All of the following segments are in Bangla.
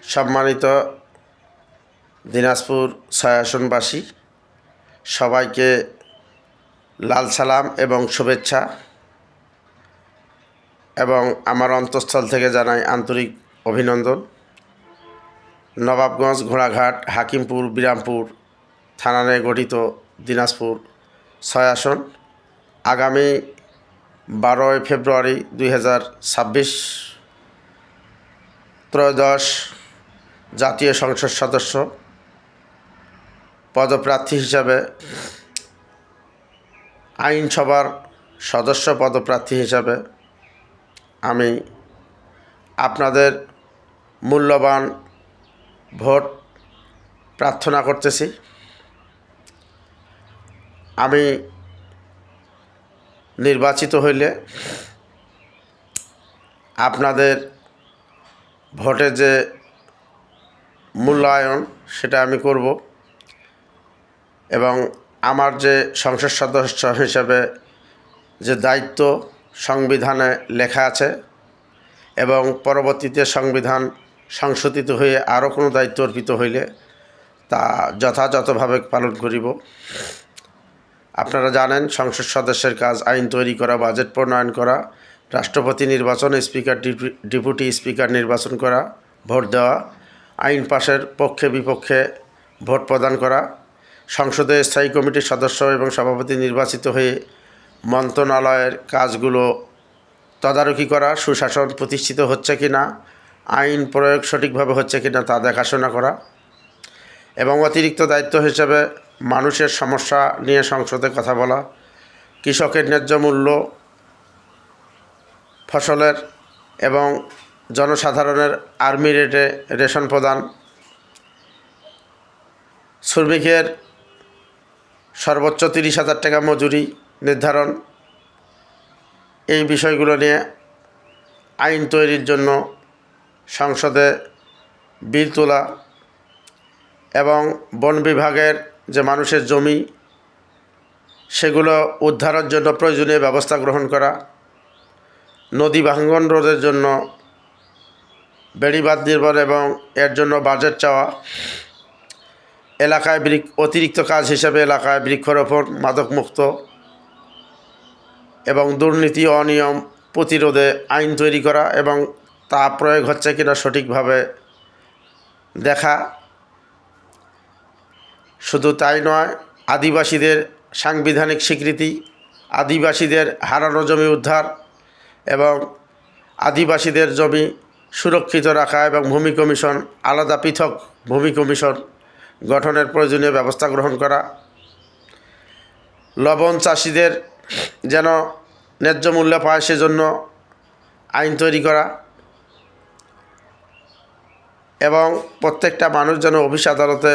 সম্মানিত দিনাজপুর ৬ আসনবাসী, সবাইকে লাল সালাম এবং শুভেচ্ছা এবং আমার অন্তঃস্থল থেকে জানাই আন্তরিক অভিনন্দন। নবাবগঞ্জ, ঘোড়াঘাট, হাকিমপুর, বিরামপুর থানা নিয়ে গঠিত দিনাজপুর ৬ আসন আগামী ১২ই ফেব্রুয়ারি ২০২৬ ত্রয়োদশ জাতীয় সংসদ সদস্য পদপ্রার্থী হিসাবে আইনসভার সদস্য পদপ্রার্থী হিসাবে আমি আপনাদের মূল্যবান ভোট প্রার্থনা করতেছি। আমি নির্বাচিত হইলে আপনাদের ভোটের যে মূল্যায়ন সেটা আমি করব এবং আমার যে সংসদ সদস্য হিসেবে যে দায়িত্ব সংবিধানে লেখা আছে এবং পরবর্তীতে সংবিধান সংশোধিত হয়ে আরও কোনো দায়িত্ব অর্পিত হইলে তা যথাযথভাবে পালন করিব। আপনারা জানেন, সংসদ সদস্যের কাজ আইন তৈরি করা, বাজেট প্রণয়ন করা, রাষ্ট্রপতি নির্বাচন, স্পিকার ডেপুটি স্পিকার নির্বাচন করা, ভোট দেওয়া, আইন পাশের পক্ষে বিপক্ষে ভোট প্রদান করা, সংসদে স্থায়ী কমিটির সদস্য এবং সভাপতি নির্বাচিত হয়ে মন্ত্রণালয়ের কাজগুলো তদারকি করা, সুশাসন প্রতিষ্ঠিত হচ্ছে কি না, আইন প্রয়োগ সঠিকভাবে হচ্ছে কি না তা দেখাশোনা করা এবং অতিরিক্ত দায়িত্ব হিসেবে মানুষের সমস্যা নিয়ে সংসদে কথা বলা, কৃষকের ন্যায্য মূল্য, ফসলের এবং জনসাধারণের আর্মি রেটে রেশন প্রদান, শ্রমিকের সর্বোচ্চ ৩০,০০০ টাকা মজুরি নির্ধারণ, এই বিষয়গুলো নিয়ে আইন তৈরির জন্য সংসদে বিল তোলা এবং বন বিভাগের যে মানুষের জমি সেগুলো উদ্ধারের জন্য প্রয়োজনীয় ব্যবস্থা গ্রহণ করা, নদী ভাঙ্গন রোধের জন্য বেড়িবাঁধ নির্মাণ এবং এর জন্য বাজেট চাওয়া, এলাকায় অতিরিক্ত কাজ হিসেবে এলাকায় বৃক্ষরোপণ, মাদকমুক্ত এবং দুর্নীতি অনিয়ম প্রতিরোধে আইন তৈরি করা এবং তা প্রয়োগ হচ্ছে কিনা সঠিকভাবে দেখা। শুধু তাই নয়, আদিবাসীদের সাংবিধানিক স্বীকৃতি, আদিবাসীদের হারানো জমি উদ্ধার এবং আদিবাসীদের জমি সুরক্ষিত রাখা এবং ভূমি কমিশন, আলাদা পৃথক ভূমি কমিশন গঠনের প্রয়োজনীয় ব্যবস্থা গ্রহণ করা, লবণ চাষিদের যেন ন্যায্য মূল্য পায় সেজন্য আইন তৈরি করা এবং প্রত্যেকটা মানুষ যেন অফিস আদালতে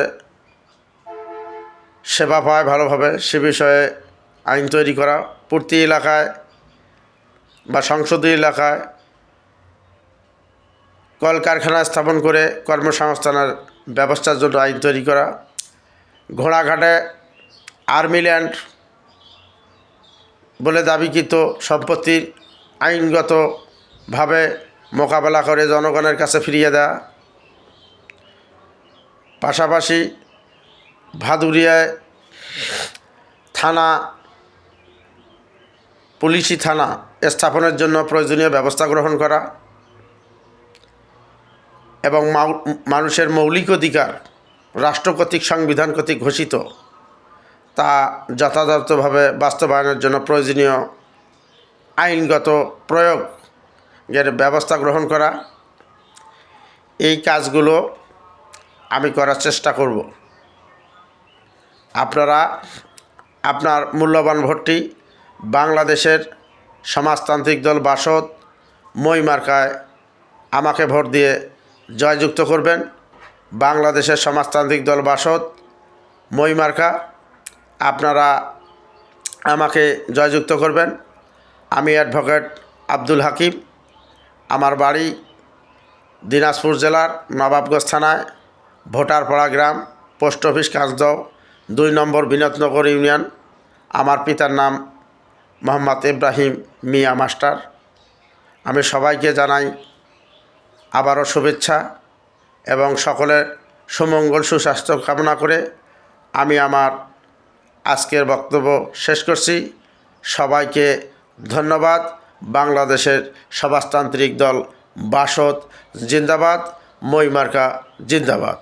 সেবা পায় ভালোভাবে সে বিষয়ে আইন তৈরি করা, প্রতি এলাকায় বা সংসদীয় এলাকায় কলকারখানা স্থাপন করে কর্মসংস্থানের ব্যবস্থার জন্য আইন তৈরি করা, ঘোড়াঘাটে আর্মি ল্যান্ড বলে দাবিকৃত সম্পত্তির আইনগতভাবে মোকাবেলা করে জনগণের কাছে ফিরিয়ে দেওয়া, পাশাপাশি ভাদুরিয়ায় থানা, পুলিশি থানা স্থাপনের জন্য প্রয়োজনীয় ব্যবস্থা গ্রহণ করা এবং মানুষের মৌলিক অধিকার রাষ্ট্র কর্তৃক সংবিধান কর্তৃক ঘোষিত তা যথাযথভাবে বাস্তবায়নের জন্য প্রয়োজনীয় আইনগত প্রয়োগের ব্যবস্থা গ্রহণ করা, এই কাজগুলো আমি করার চেষ্টা করব। আপনারা আপনার মূল্যবান ভোটটি বাংলাদেশের সমাজতান্ত্রিক দল বাসদ মই মার্কায় আমাকে ভোট দিয়ে জয়যুক্ত করবেন। বাংলাদেশের সমাজতান্ত্রিক দল বাসদ মই মার্কা, আপনারা আমাকে জয়যুক্ত করবেন। আমি অ্যাডভোকেট আব্দুল হাকিম, আমার বাড়ি দিনাজপুর জেলার নবাবগঞ্জ থানায় ভোটারপাড়া গ্রাম, পোস্ট অফিস কাঁচদহ, ২ নম্বর বিনোদনগর ইউনিয়ন। আমার পিতার নাম মোহাম্মদ ইব্রাহিম মিয়া মাস্টার। আমি সবাইকে জানাই আবারও শুভেচ্ছা এবং সকলের সুমঙ্গল সুস্বাস্থ্য কামনা করে আমি আমার আজকের বক্তব্য শেষ করছি। সবাইকে ধন্যবাদ। বাংলাদেশের সমাজতান্ত্রিক দল বাসদ জিন্দাবাদ, মই মার্কা জিন্দাবাদ।